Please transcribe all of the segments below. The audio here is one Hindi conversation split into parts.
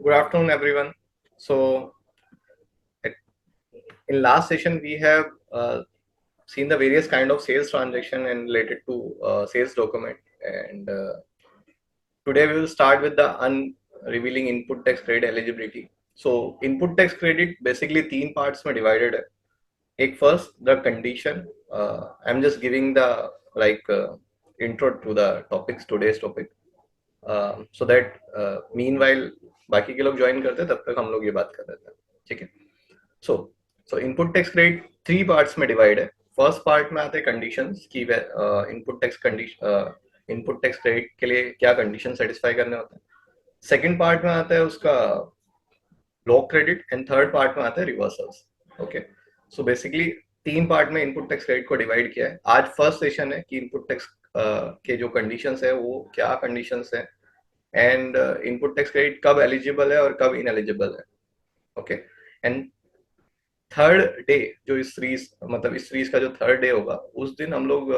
Good afternoon, everyone. So, in last session, we have seen the various kind of sales transaction and related to sales document. And today we will start with the unrevealing input tax credit eligibility. So, input tax credit basically तीन parts में divided है. एक first the condition. I'm just giving the intro to the today's topic. So that meanwhile बाकी के लोग ज्वाइन करते तब तक हम लोग ये बात कर रहे थे. ठीक है. सो input tax credit three parts में डिवाइड है. फर्स्ट पार्ट में आते हैं कंडीशंस की इनपुट टैक्स क्रेडिट के लिए क्या कंडीशन सेटिस्फाई करने होते हैं. सेकंड पार्ट में आता है उसका block credit and third part में आता है रिवर्सल्स. ओके. सो बेसिकली तीन पार्ट में इनपुट टैक्स क्रेडिट को डिवाइड किया है. आज फर्स्ट सेशन है कि इनपुट टैक्स के जो कंडीशंस है वो क्या कंडीशंस है एंड इनपुट टैक्स क्रेडिट कब एलिजिबल है और कब इनएलिजिबल है. ओके. एंड थर्ड डे जो इस सीरीज का जो थर्ड डे होगा उस दिन हम लोग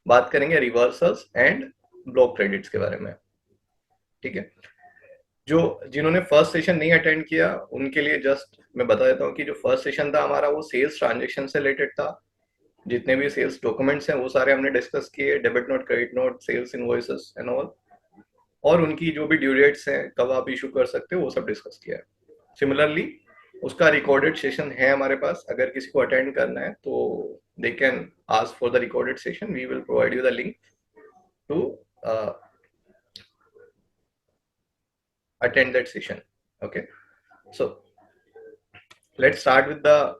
बात करेंगे रिवर्सल्स एंड ब्लॉक क्रेडिट्स के बारे में. ठीक है. जो जिन्होंने फर्स्ट सेशन नहीं अटेंड किया उनके लिए जस्ट मैं बता देता हूँ कि जो फर्स्ट सेशन था हमारा वो सेल्स ट्रांजेक्शन से रिलेटेड था. जितने भी सेल्स डॉक्यूमेंट्स हैं वो सारे हमने डिस्कस किए. Debit note, credit note, sales invoices and all, और उनकी जो भी ड्यू डेट्स हैं, कब आप इशू कर सकते हो, वो सब डिस्कस किया है. सिमिलरली उसका रिकॉर्डेड सेशन है हमारे पास. अगर किसी को अटेंड करना है तो they can ask for the recorded session. We will provide you the link to attend that session. Okay. So let's start with the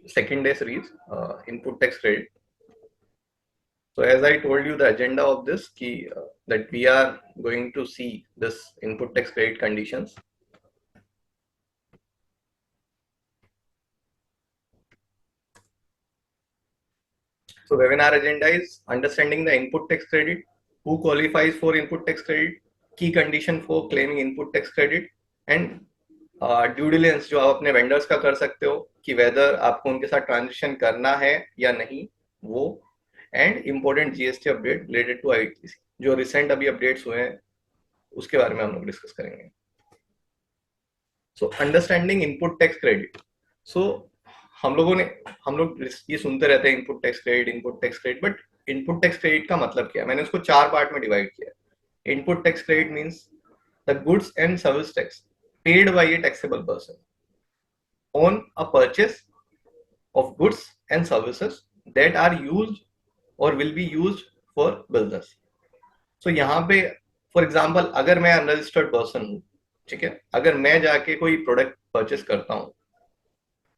second day series, input tax credit. So as I told you the agenda of this that we are going to see this input tax credit conditions. So webinar agenda is understanding the input tax credit, who qualifies for input tax credit, key condition for claiming input tax credit, and due diligence जो आप अपने वेंडर्स का कर सकते हो कि वेदर आपको उनके साथ ट्रांजेक्शन करना है या नहीं वो, and important GST update related to ITC जो रिसेंट अभी अपडेट्स हुए हैं उसके बारे में हम लोग डिस्कस करेंगे. So understanding input tax credit. So हम लोग ये सुनते रहते हैं input tax credit, but input tax credit का मतलब क्या है? मैंने उसको चार पार्ट में डिवाइड किया. Input tax credit means the goods and service tax paid by a taxable person on a purchase of goods and services that are used or will be used for business. So यहाँ पे फॉर एग्जाम्पल अगर मैं अनरजिस्टर्ड पर्सन हूँ, ठीक है, अगर मैं जाके कोई प्रोडक्ट परचेस करता हूँ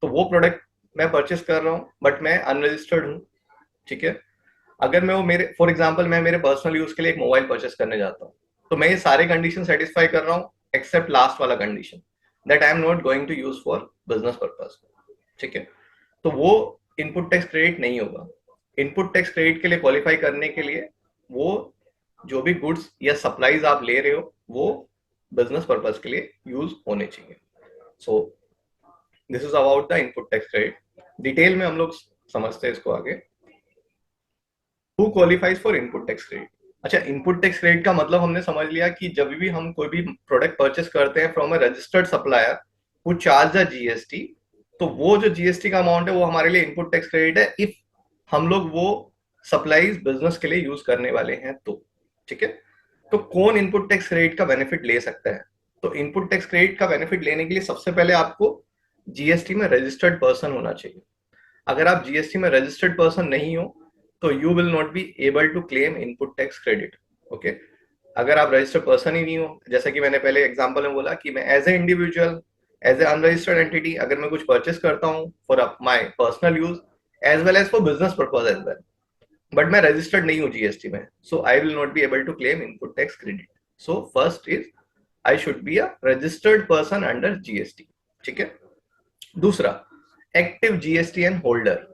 तो वो प्रोडक्ट मैं परचेस कर रहा हूँ बट मैं अनरजिस्टर्ड हूँ. ठीक है. अगर मैं वो मेरे फॉर एग्जाम्पल मैं मेरे पर्सनल यूज के लिए एक मोबाइल परचेस करने जाता हूँ तो मैं ये सारे कंडीशन सेटिस्फाई कर रहा हूँ एक्सेप्ट लास्ट वाला condition that I am not going to use for business purpose. ठीक है. तो वो इनपुट टैक्स क्रेडिट नहीं होगा. इनपुट टैक्स क्रेडिट के लिए क्वालिफाई करने के लिए वो जो भी गुड्स या सप्लाईज आप ले रहे हो वो बिजनेस पर्पस के लिए यूज होने चाहिए. So this is about the input tax credit. Detail में हम लोग समझते हैं इसको आगे. Who qualifies for input tax credit. अच्छा, इनपुट टैक्स क्रेडिट का मतलब हमने समझ लिया कि जब भी हम कोई भी प्रोडक्ट परचेस करते हैं from a registered supplier who charge the GST, तो वो जो जीएसटी का अमाउंट है वो हमारे लिए इनपुट टैक्स क्रेडिट है इफ हम लोग वो सप्लाईज बिजनेस के लिए यूज करने वाले हैं तो. ठीक है. तो कौन इनपुट टैक्स क्रेडिट का बेनिफिट ले सकता है? तो इनपुट टैक्स क्रेडिट का बेनिफिट लेने के लिए सबसे पहले आपको जीएसटी में रजिस्टर्ड पर्सन होना चाहिए. अगर आप जीएसटी में रजिस्टर्ड पर्सन नहीं हो तो you will not be able to claim input tax credit. Okay. अगर आप रजिस्टर्ड पर्सन ही नहीं हो, जैसा कि मैंने पहले एग्जांपल में बोला कि मैं as a individual, as a unregistered entity अगर मैं कुछ परचेस करता हूँ for my personal use as well as for business purpose as well, but मैं रजिस्टर्ड नहीं हूँ जीएसटी में, so I will not be able to claim input tax credit. So first is I should be a registered person under GST. ठीक है. दूसरा, एक्टिव जीएसटीएन होल्डर.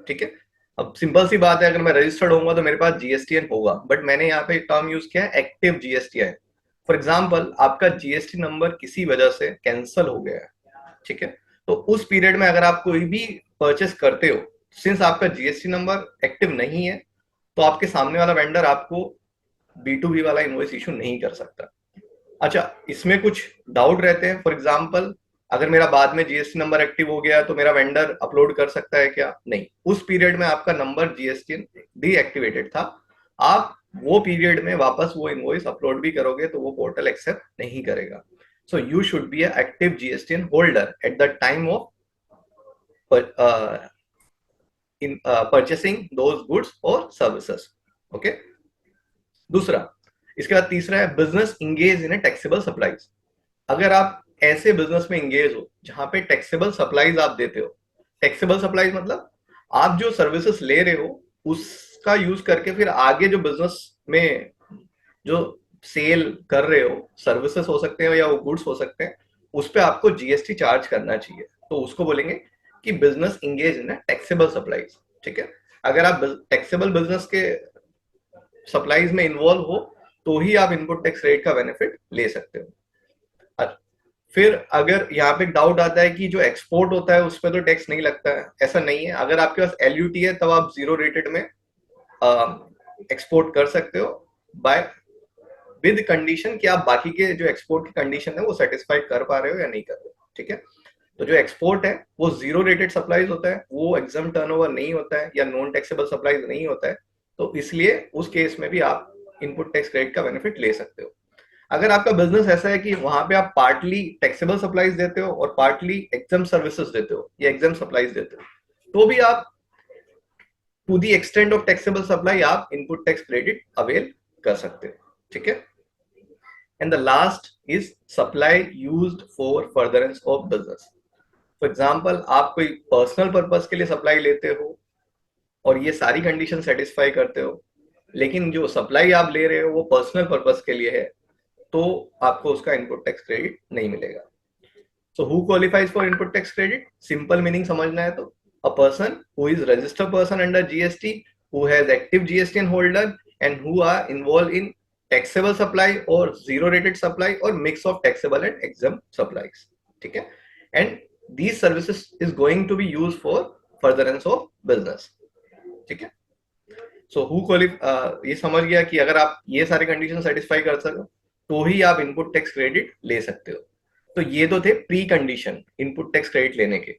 ठीक है. अब सिंपल सी बात है, अगर मैं रजिस्टर्ड होऊंगा तो मेरे पास जीएसटीएन होगा, बट मैंने यहाँ पे टर्म यूज किया है एक्टिव जीएसटीएन. फॉर एग्जांपल आपका जीएसटी नंबर किसी वजह से कैंसिल हो गया है. ठीक है. तो उस पीरियड में अगर आप कोई भी परचेस करते हो, सिंस आपका जीएसटी नंबर एक्टिव नहीं है तो आपके सामने वाला वेंडर आपको B2B वाला इनवॉइस इशू नहीं कर सकता. अच्छा, इसमें कुछ डाउट रहते हैं। फॉर एग्जाम्पल, अगर मेरा बाद में जीएसटी नंबर एक्टिव हो गया तो मेरा वेंडर अपलोड कर सकता है क्या? नहीं, उस पीरियड में आपका नंबर जीएसटी डीएक्टिवेटेड था। आप वो पीरियड में वापस वो इनवॉइस अपलोड भी करोगे तो वो पोर्टल एक्सेप्ट नहीं करेगा। So you should be a active GST holder at the time of in purchasing those goods or services. Okay. दूसरा, इसके बाद तीसरा है business engage in taxable supplies. अगर आप ऐसे बिजनेस में इंगेज हो जहां पे टैक्सेबल सप्लाईज आप देते हो, टैक्सेबल सप्लाईज मतलब आप जो सर्विसेज ले रहे हो उसका यूज करके फिर आगे जो बिजनेस में जो सेल कर रहे हो, सर्विसेज हो सकते हैं या वो गुड्स हो सकते हैं, उस पर आपको जीएसटी चार्ज करना चाहिए। तो उसको बोलेंगे कि business engage in taxable supplies. ठीक है, अगर आप टैक्सेबल बिजनेस के सप्लाईज में इन्वॉल्व हो तो ही आप इनपुट टैक्स रेट का बेनिफिट ले सकते हो। फिर अगर यहाँ पे डाउट आता है कि जो एक्सपोर्ट होता है उस पर तो टैक्स नहीं लगता है, ऐसा नहीं है। अगर आपके पास एलयूटी है तब आप जीरो रेटेड में एक्सपोर्ट कर सकते हो, बाय विद कंडीशन कि आप बाकी के जो एक्सपोर्ट की कंडीशन है वो सेटिस्फाई कर पा रहे हो या नहीं कर रहे हो। ठीक है, तो जो एक्सपोर्ट है वो जीरो रेटेड सप्लाईज होता है, वो एग्जाम टर्नओवर नहीं होता है या नॉन टैक्सेबल सप्लाईज नहीं होता है, तो इसलिए उस केस में भी आप इनपुट टैक्स क्रेडिट का बेनिफिट ले सकते हो। अगर आपका बिजनेस ऐसा है कि वहां पे आप पार्टली टैक्सेबल सप्लाईज देते हो और पार्टली एग्जाम सर्विसेज देते हो या एग्जाम सप्लाईज देते हो, तो भी आप to the extent of taxable supply आप इनपुट टैक्स क्रेडिट अवेल कर सकते हो। ठीक है, and the last is supply used for furtherance of business. For example, आप कोई पर्सनल पर्पज के लिए सप्लाई लेते हो और ये सारी कंडीशन सेटिस्फाई करते हो, लेकिन जो सप्लाई आप ले रहे हो वो पर्सनल पर्पज के लिए है, तो आपको उसका इनपुट टैक्स क्रेडिट नहीं मिलेगा। So who qualifies for input tax credit? Simple meaning समझना है तो a person who is registered person under GST, who has active GST holder and who are involved in taxable supply और जीरो रेटेड सप्लाई और mix of taxable and exempt supplies. ठीक है, एंड these services is going to be used for furtherance of business. ठीक है, सो हु क्वालिफाई, ये समझ गया कि अगर आप ये सारे कंडीशन सेटिस्फाई कर सको तो ही आप इनपुट टैक्स क्रेडिट ले सकते हो। तो ये तो थे pre condition input tax credit लेने के।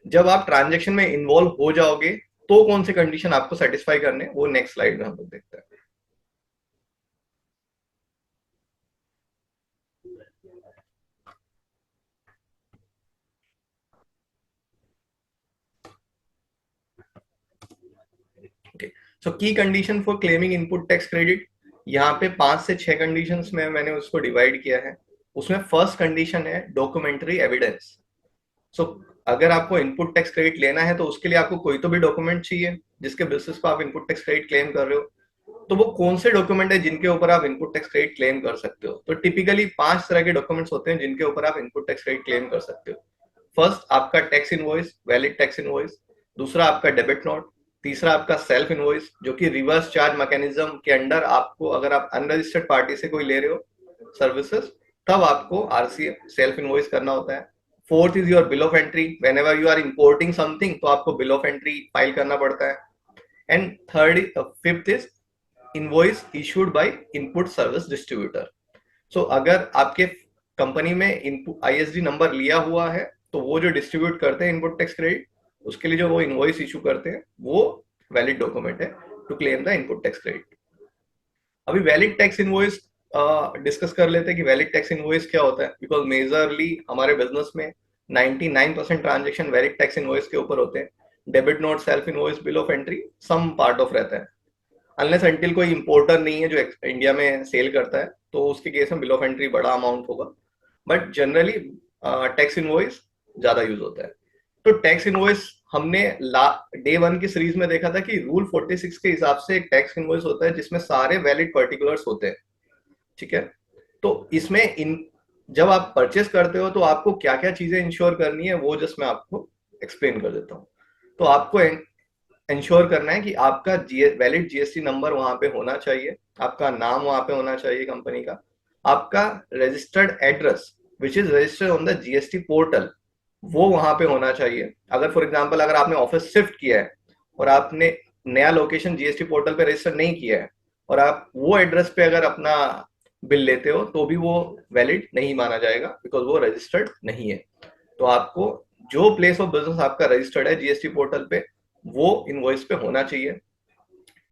जब आप ट्रांजेक्शन में इन्वॉल्व हो जाओगे तो कौन से कंडीशन आपको सेटिस्फाई करने, वो नेक्स्ट स्लाइड में हम लोग देखते हैं। सो की condition for claiming input tax credit, यहाँ पे 5 से 6 कंडीशंस में मैंने उसको डिवाइड किया है। उसमें फर्स्ट कंडीशन है डॉक्यूमेंट्री एविडेंस। सो अगर आपको इनपुट टैक्स क्रेडिट लेना है तो उसके लिए आपको कोई तो भी डॉक्यूमेंट चाहिए जिसके बेसिस पर आप इनपुट टैक्स क्रेडिट क्लेम कर रहे हो। तो वो कौन से डॉक्यूमेंट है जिनके ऊपर आप इनपुट टैक्स क्रेडिट क्लेम कर सकते हो? तो टिपिकली 5 तरह के डॉक्यूमेंट्स होते हैं जिनके ऊपर आप इनपुट टैक्स क्रेडिट क्लेम कर सकते हो। फर्स्ट, आपका tax invoice, valid tax invoice. दूसरा, आपका डेबिट नोट। तीसरा, आपका सेल्फ इनवॉइस, जो कि रिवर्स चार्ज मैकेनिज्म के अंडर आपको, अगर आप अनरजिस्टर्ड पार्टी से कोई ले रहे हो सर्विसेज, तब आपको आरसीएफ सेल्फ इनवॉइस करना होता है। Fourth is your bill of entry, whenever you are importing something तो आपको बिल ऑफ एंट्री फाइल करना पड़ता है। And fifth is invoice issued by input service distributor. So अगर आपके कंपनी में इनपुट आईएसडी नंबर लिया हुआ है तो वो जो डिस्ट्रीब्यूट करते हैं इनपुट टैक्स क्रेडिट, उसके लिए जो वो इनवॉइस इशू करते हैं वो वैलिड डॉक्यूमेंट है to claim the input tax credit. अभी वैलिड टैक्स इनवॉइस डिस्कस कर लेते हैं कि वैलिड टैक्स इनवॉइस क्या होता है, बिकॉज मेजरली हमारे बिजनेस में 99% ट्रांजेक्शन वैलिड टैक्स इनवॉइस के ऊपर होते हैं। Debit note, self invoice, bill of entry some part of रहता है, अनलेस अंटिल कोई इंपोर्टर नहीं है जो इंडिया में सेल करता है, तो उसके केस में बिल ऑफ एंट्री बड़ा अमाउंट होगा, बट जनरली टैक्स इनवॉइस ज्यादा यूज होता है। तो टैक्स इनवॉइस हमने डे 1 की सीरीज में देखा था कि रूल 46 के हिसाब से एक टैक्स इनवॉइस होता है जिसमें सारे वैलिड पर्टिकुलर्स होते हैं। ठीक है, तो इसमें इन जब आप परचेस करते हो तो आपको क्या क्या चीजें इंश्योर करनी है वो जस्ट मैं आपको एक्सप्लेन कर देता हूँ। तो आपको इंश्योर करना है कि आपका वैलिड जीएसटी नंबर वहां पे होना चाहिए, आपका नाम वहां पे होना चाहिए कंपनी का, आपका registered address which is registered on the GST portal वो वहां पे होना चाहिए। अगर फॉर एग्जांपल अगर आपने ऑफिस शिफ्ट किया है और आपने नया लोकेशन जीएसटी पोर्टल पे रजिस्टर नहीं किया है और आप वो एड्रेस पे अगर अपना बिल लेते हो तो भी वो वैलिड नहीं माना जाएगा, बिकॉज वो रजिस्टर्ड नहीं है। तो आपको जो प्लेस ऑफ बिजनेस आपका रजिस्टर्ड है जीएसटी पोर्टल पे, वो इनवॉइस पे होना चाहिए।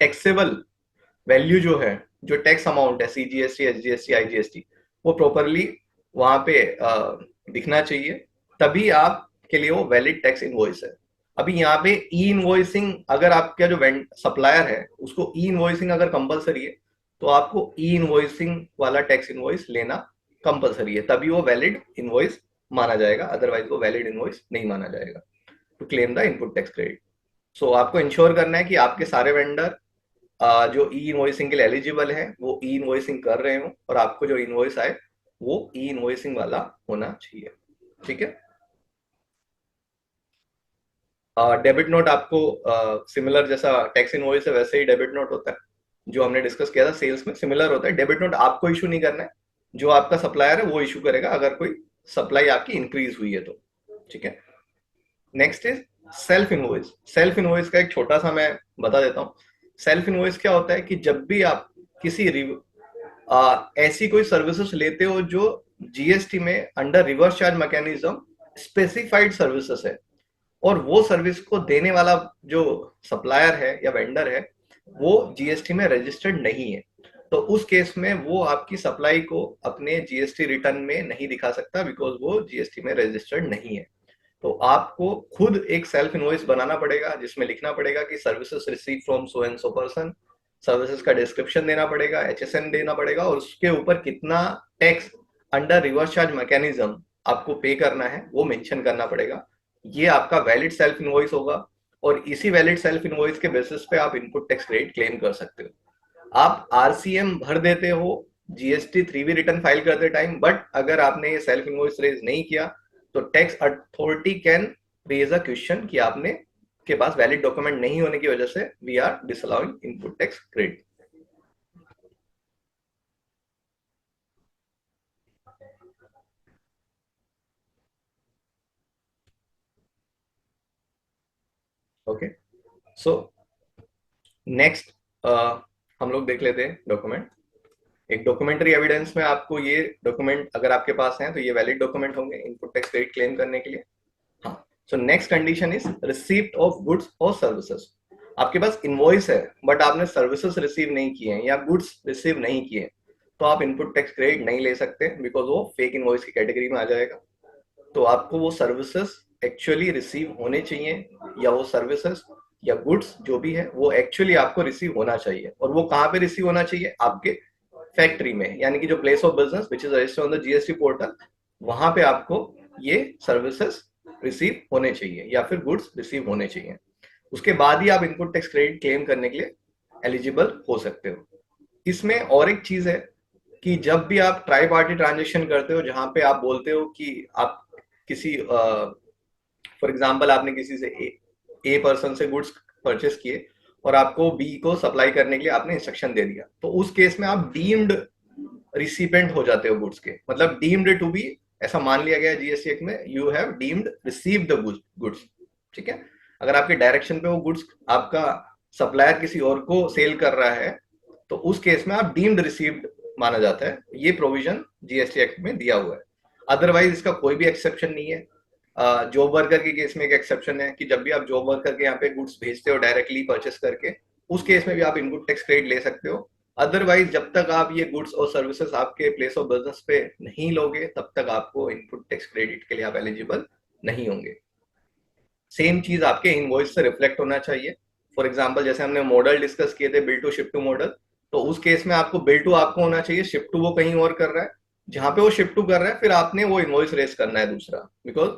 टैक्सेबल वैल्यू जो है, जो टैक्स अमाउंट है, सीजीएसटी, एसजीएसटी, आईजीएसटी, वो प्रॉपरली वहां पे दिखना चाहिए, तभी आपके लिए वो वैलिड टैक्स इनवॉइस है। अभी यहाँ पे ई इनवॉइसिंग, अगर आपका जो सप्लायर है उसको ई इनवॉइसिंग अगर कंपलसरी है, तो आपको ई इनवॉइसिंग वाला टैक्स इनवॉइस लेना कंपलसरी है, तभी वो वैलिड इनवॉइस माना जाएगा, अदरवाइज वो वैलिड इनवॉइस नहीं माना जाएगा to claim the input tax credit. So आपको इंश्योर करना है कि आपके सारे वेंडर जो ई इनवॉइसिंग के लिए एलिजिबल है वो ई इनवॉइसिंग कर रहे हो, और आपको जो इनवॉइस आए वो ई इनवॉइसिंग वाला होना चाहिए। ठीक है। डेबिट नोट आपको सिमिलर, जैसा टैक्स इनवॉइस है वैसे ही डेबिट नोट होता है, जो हमने डिस्कस किया था सेल्स में, सिमिलर होता है। डेबिट नोट आपको इशू नहीं करना है, जो आपका सप्लायर है वो इशू करेगा अगर कोई सप्लाई आपकी इंक्रीज हुई है तो। ठीक है। Next is self invoice. Self invoice का एक छोटा सा मैं बता देता हूँ। सेल्फ इनवॉइस क्या होता है कि जब भी आप किसी ऐसी कोई सर्विसेज लेते हो जो जीएसटी में under reverse charge mechanism specified services है, और वो सर्विस को देने वाला जो सप्लायर है या वेंडर है वो जीएसटी में रजिस्टर्ड नहीं है, तो उस केस में वो आपकी सप्लाई को अपने जीएसटी रिटर्न में नहीं दिखा सकता, बिकॉज वो जीएसटी में रजिस्टर्ड नहीं है। तो आपको खुद एक सेल्फ इनवॉइस बनाना पड़ेगा, जिसमें लिखना पड़ेगा कि services receive from so and so person, services का डिस्क्रिप्शन देना पड़ेगा, एचएसएन देना पड़ेगा, और उसके ऊपर कितना tax under reverse charge mechanism आपको पे करना है वो मेंशन करना पड़ेगा। ये आपका वैलिड सेल्फ इनवॉइस होगा, और इसी वैलिड सेल्फ इनवॉइस के बेसिस पे आप इनपुट टैक्स क्रेडिट क्लेम कर सकते हो। आप आरसीएम भर देते हो जीएसटी 3B रिटर्न फाइल करते टाइम, बट अगर आपने ये सेल्फ इनवॉइस रेज नहीं किया तो tax authority can raise a question कि आपने के पास वैलिड डॉक्यूमेंट नहीं होने की वजह से we are disallowing input tax credit. Okay. So next हम लोग देख लेते हैं डॉक्यूमेंट। एक डॉक्यूमेंट्री एविडेंस में आपको ये डॉक्यूमेंट अगर आपके पास है तो ये वैलिड डॉक्यूमेंट होंगे इनपुट टैक्स क्रेडिट क्लेम करने के लिए। हाँ। So next condition is receipt of goods और सर्विसेज। आपके पास इनवॉइस है बट आपने सर्विसेज रिसीव नहीं किए हैं या गुड्स रिसीव नहीं किए, तो आप इनपुट टैक्स क्रेडिट नहीं ले सकते, बिकॉज वो फेक इनवॉइस की कैटेगरी में आ जाएगा। तो आपको वो सर्विसेज एक्चुअली रिसीव होने चाहिए, या वो सर्विसेज या गुड्स जो भी है वो एक्चुअली आपको रिसीव होना चाहिए। और वो कहाँ पे रिसीव होना चाहिए? आपके फैक्ट्री में, यानी कि जो place of business which is registered on the GST portal, वहां पे आपको ये सर्विसेज रिसीव होने चाहिए या फिर गुड्स रिसीव होने चाहिए। उसके बाद ही आप इनपुट टैक्स क्रेडिट क्लेम करने के लिए एलिजिबल हो सकते हो। इसमें और एक चीज है कि जब भी आप ट्राई पार्टी ट्रांजेक्शन करते हो, जहां पे आप बोलते हो कि आप किसी फॉर एग्जाम्पल आपने किसी से ए पर्सन से गुड्स परचेस किए और आपको बी को सप्लाई करने के लिए आपने इंस्ट्रक्शन दे दिया, तो उस केस में आप डीम्ड रिसिपेंट हो जाते हो गुड्स के, मतलब डीम्ड टू बी, ऐसा मान लिया गया जीएसटी एक्ट में, you have deemed receive the goods. ठीक है। अगर आपके डायरेक्शन पे वो गुड्स आपका सप्लायर किसी और को सेल कर रहा है, तो उस केस में आप डीम्ड रिसीव्ड माना जाता है। ये प्रोविजन जीएसटी एक्ट में दिया हुआ है। अदरवाइज इसका कोई भी एक्सेप्शन नहीं है। जॉब वर्कर के केस में एक एक्सेप्शन है कि जब भी आप जॉब वर्कर के यहाँ पे गुड्स भेजते हो डायरेक्टली परचेस करके, उस केस में भी आप इनपुट टैक्स क्रेडिट ले सकते हो। अदरवाइज जब तक आप ये गुड्स और सर्विसेज आपके प्लेस ऑफ बिजनेस पे नहीं लोगे, तब तक आपको इनपुट टैक्स क्रेडिट के लिए आप एलिजिबल नहीं होंगे। सेम चीज आपके इनवॉइस से रिफ्लेक्ट होना चाहिए। फॉर एग्जाम्पल जैसे हमने मॉडल डिस्कस किए थे bill to ship to model, तो उस केस में आपको बिल टू आपको होना चाहिए, शिप टू वो कहीं और कर रहा है, जहां पे वो शिप टू कर रहा है फिर आपने वो इनवॉइस रेस करना है दूसरा, बिकॉज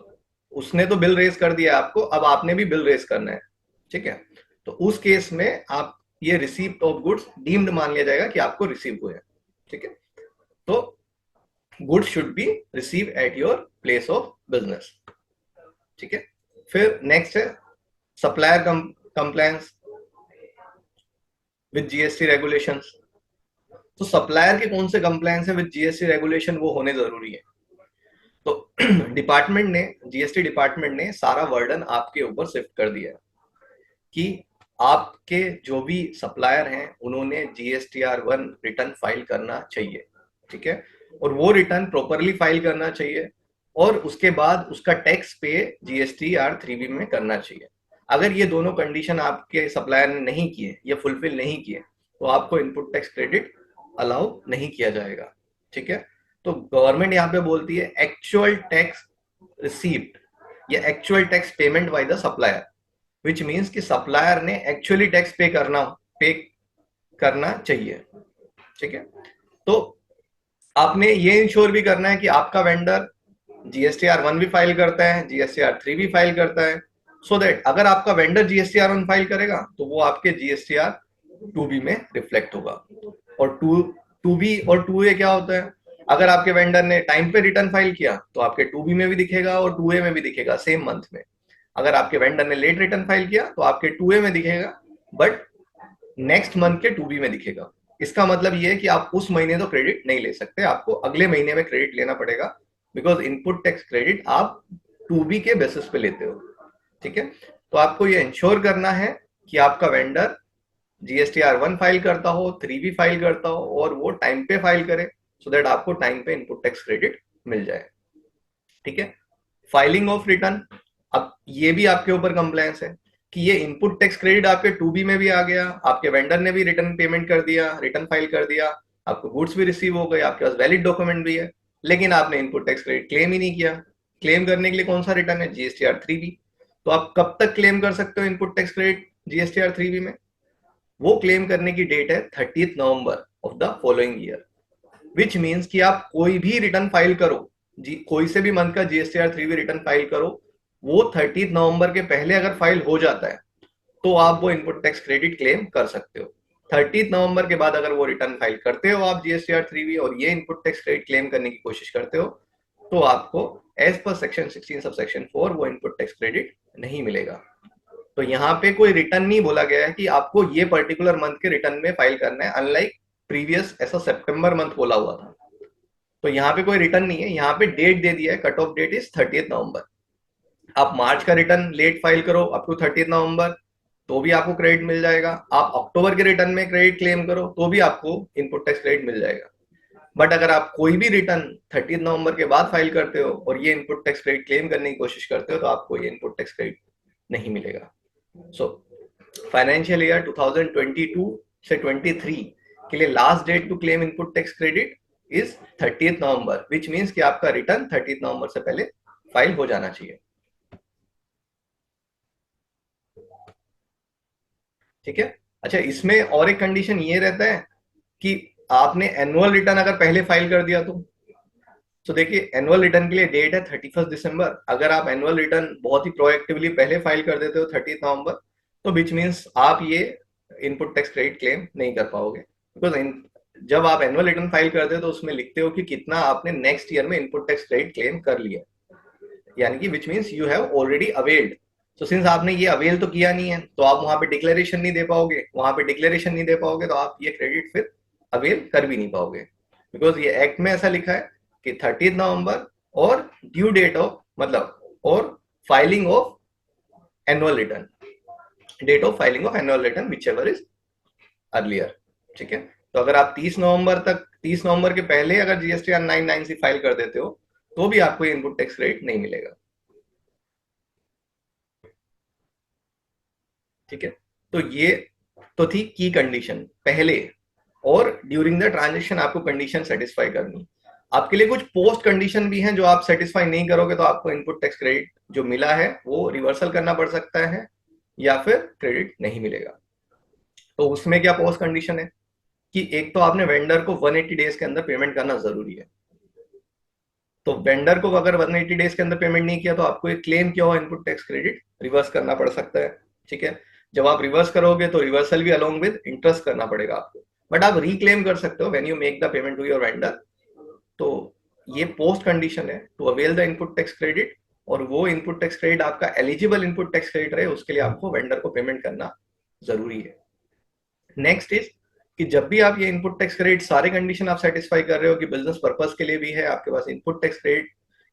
उसने तो बिल रेस कर दिया आपको, अब आपने भी बिल रेस करना है। ठीक है। तो उस केस में आप ये रिसीप्ट ऑफ गुड्स डीम्ड मान लिया जाएगा कि आपको रिसीव हुए। ठीक है। तो goods should be receive at your place of business. ठीक है। फिर नेक्स्ट है supplier compliance with GST regulations. तो सप्लायर के कौन से कंप्लायंस है विद जीएसटी रेगुलेशन, वो होने जरूरी है। तो डिपार्टमेंट ने, जीएसटी डिपार्टमेंट ने सारा वर्डन आपके ऊपर शिफ्ट कर दिया कि आपके जो भी सप्लायर हैं उन्होंने GSTR 1 रिटर्न फाइल करना चाहिए। ठीक है, और वो रिटर्न प्रॉपरली फाइल करना चाहिए और उसके बाद उसका टैक्स पे GSTR 3B में करना चाहिए। अगर ये दोनों कंडीशन आपके सप्लायर ने नहीं किए या फुलफिल नहीं किए तो आपको इनपुट टैक्स क्रेडिट अलाउ नहीं किया जाएगा। ठीक है, तो गवर्नमेंट यहाँ पे बोलती है एक्चुअल टैक्स रिसीव्ड या actual tax payment by the supplier, which means कि सप्लायर ने एक्चुअली टैक्स पे करना चाहिए। ठीक है, तो आपने ये इंश्योर भी करना है कि आपका वेंडर GSTR 1 भी फाइल करता है, GSTR 3 भी फाइल करता है, सो दैट अगर आपका वेंडर GSTR 1 फाइल करेगा तो वो आपके GSTR 2B में रिफ्लेक्ट होगा। और 2B और 2A क्या होता है, अगर आपके वेंडर ने टाइम पे रिटर्न फाइल किया तो आपके 2B में भी दिखेगा और 2A में भी दिखेगा सेम मंथ में। अगर आपके वेंडर ने लेट रिटर्न फाइल किया तो आपके 2A में दिखेगा बट नेक्स्ट मंथ के 2B में दिखेगा। इसका मतलब ये है कि आप उस महीने तो क्रेडिट नहीं ले सकते, आपको अगले महीने में क्रेडिट लेना पड़ेगा, बिकॉज इनपुट टैक्स क्रेडिट आप 2B के बेसिस पे लेते हो। ठीक है, तो आपको ये इंश्योर करना है कि आपका वेंडर GSTR 1 फाइल करता हो, 3B फाइल करता हो और वो टाइम पे फाइल करे, सो दैट आपको टाइम पे इनपुट टैक्स क्रेडिट मिल जाए। ठीक है, फाइलिंग ऑफ रिटर्न, अब ये भी आपके ऊपर कंप्लायंस है कि ये इनपुट टैक्स क्रेडिट आपके 2B में भी आ गया, आपके वेंडर ने भी रिटर्न पेमेंट कर दिया, रिटर्न फाइल कर दिया, आपको गुड्स भी रिसीव हो गए, आपके पास वैलिड डॉक्यूमेंट भी है, लेकिन आपने इनपुट टैक्स क्रेडिट क्लेम ही नहीं किया। क्लेम करने के लिए कौन सा रिटर्न है, GSTR 3B। तो आप कब तक क्लेम कर सकते हो input tax credit GSTR 3B में, वो क्लेम करने की डेट है 30 November of the following year, which means कि आप कोई भी रिटर्न फाइल करो, कोई से भी मंथ का GSTR 3B रिटर्न फाइल करो, वो 30 नवंबर के पहले अगर फाइल हो जाता है तो आप वो इनपुट टैक्स क्रेडिट क्लेम कर सकते हो। 30 नवंबर के बाद अगर वो रिटर्न फाइल करते हो आप GSTR 3B और ये इनपुट टैक्स क्रेडिट क्लेम करने की कोशिश करते हो तो आपको as per section 16 sub section 4 वो इनपुट टैक्स क्रेडिट नहीं मिलेगा। तो यहाँ पे कोई रिटर्न नहीं बोला गया है कि आपको ये पर्टिकुलर मंथ के रिटर्न में फाइल करना है, अनलाइक प्रीवियस ऐसा सितंबर मंथ बोला हुआ था। तो यहाँ पे कोई रिटर्न नहीं है, यहाँ पे डेट दे दिया है, कट ऑफ डेट इज 30 नवंबर। आप मार्च का रिटर्न लेट फाइल करो अप टू 30 नवंबर तो भी आपको क्रेडिट मिल जाएगा, आप अक्टूबर के रिटर्न में क्रेडिट क्लेम करो तो भी आपको इनपुट टैक्स क्रेडिट मिल जाएगा। बट अगर आप कोई भी रिटर्न 30 नवंबर के बाद फाइल करते हो और ये इनपुट टैक्स क्रेडिट क्लेम करने की कोशिश करते हो तो आपको ये इनपुट टैक्स क्रेडिट नहीं मिलेगा। सो फाइनेंशियल ईयर 2022 से 23 के लिए last date to claim input tax credit is 30 November, which means कि आपका रिटर्न 30 नवंबर से पहले फाइल हो जाना चाहिए। ठीक है, अच्छा इसमें और एक कंडीशन ये रहता है कि आपने एनुअल रिटर्न अगर पहले फाइल कर दिया तो देखिए एनुअल रिटर्न के लिए डेट है 31 दिसंबर। अगर आप एनुअल रिटर्न बहुत ही प्रोएक्टिवली पहले फाइल कर देते हो 30 नवंबर तो विच मीन्स आप ये इनपुट टैक्स क्रेडिट क्लेम नहीं कर पाओगे, बिकॉज जब आप एनुअल रिटर्न फाइल करते हो तो उसमें लिखते हो कि कितना आपने नेक्स्ट ईयर में इनपुट टैक्स क्रेडिट क्लेम कर लिया, यानी कि which means you have already availed. तो सिंस आपने ये अवेल तो किया नहीं है तो आप वहां पे डिक्लेरेशन नहीं दे पाओगे, वहां पे डिक्लेरेशन नहीं दे पाओगे तो आप ये क्रेडिट फिर अवेल कर भी नहीं पाओगे, बिकॉज ये एक्ट में ऐसा लिखा है कि 30 नवंबर और ड्यू डेट ऑफ मतलब और filing of annual return, date of filing of annual return whichever is earlier. ठीक है, तो अगर आप 30 नवंबर के पहले अगर GSTR 99C फाइल कर देते हो तो भी आपको ये इनपुट टैक्स क्रेडिट नहीं मिलेगा। ठीक है, तो ये तो थी की कंडीशन पहले, और ड्यूरिंग द ट्रांजेक्शन आपको कंडीशन सेटिस्फाई करनी। आपके लिए कुछ पोस्ट कंडीशन भी हैं जो आप सेटिस्फाई नहीं करोगे तो आपको इनपुट टैक्स क्रेडिट जो मिला है वो रिवर्सल करना पड़ सकता है या फिर क्रेडिट नहीं मिलेगा। तो उसमें क्या पोस्ट कंडीशन है कि एक तो आपने वेंडर को 180 डेज के अंदर पेमेंट करना जरूरी है। तो वेंडर को अगर 180 डेज के अंदर पेमेंट नहीं किया तो आपको एक क्लेम किया हुआ इनपुट टैक्स क्रेडिट रिवर्स करना पड़ सकता है। ठीक है, जब आप रिवर्स करोगे तो रिवर्सल भी अलोंग विद इंटरेस्ट करना पड़ेगा आपको, बट आप रिक्लेम कर सकते हो when you make the payment to your vendor. तो ये पोस्ट कंडीशन है to avail the input tax credit, और वो इनपुट टैक्स क्रेडिट आपका एलिजिबल इनपुट टैक्स क्रेडिट रहे उसके लिए आपको वेंडर को पेमेंट करना जरूरी है। नेक्स्ट इज कि जब भी आप ये इनपुट टैक्स क्रेडिट सारे कंडीशन आप सेटिस्फाई कर रहे हो कि बिजनेस पर्पस के लिए भी है, आपके पास इनपुट टैक्स क्रेडिट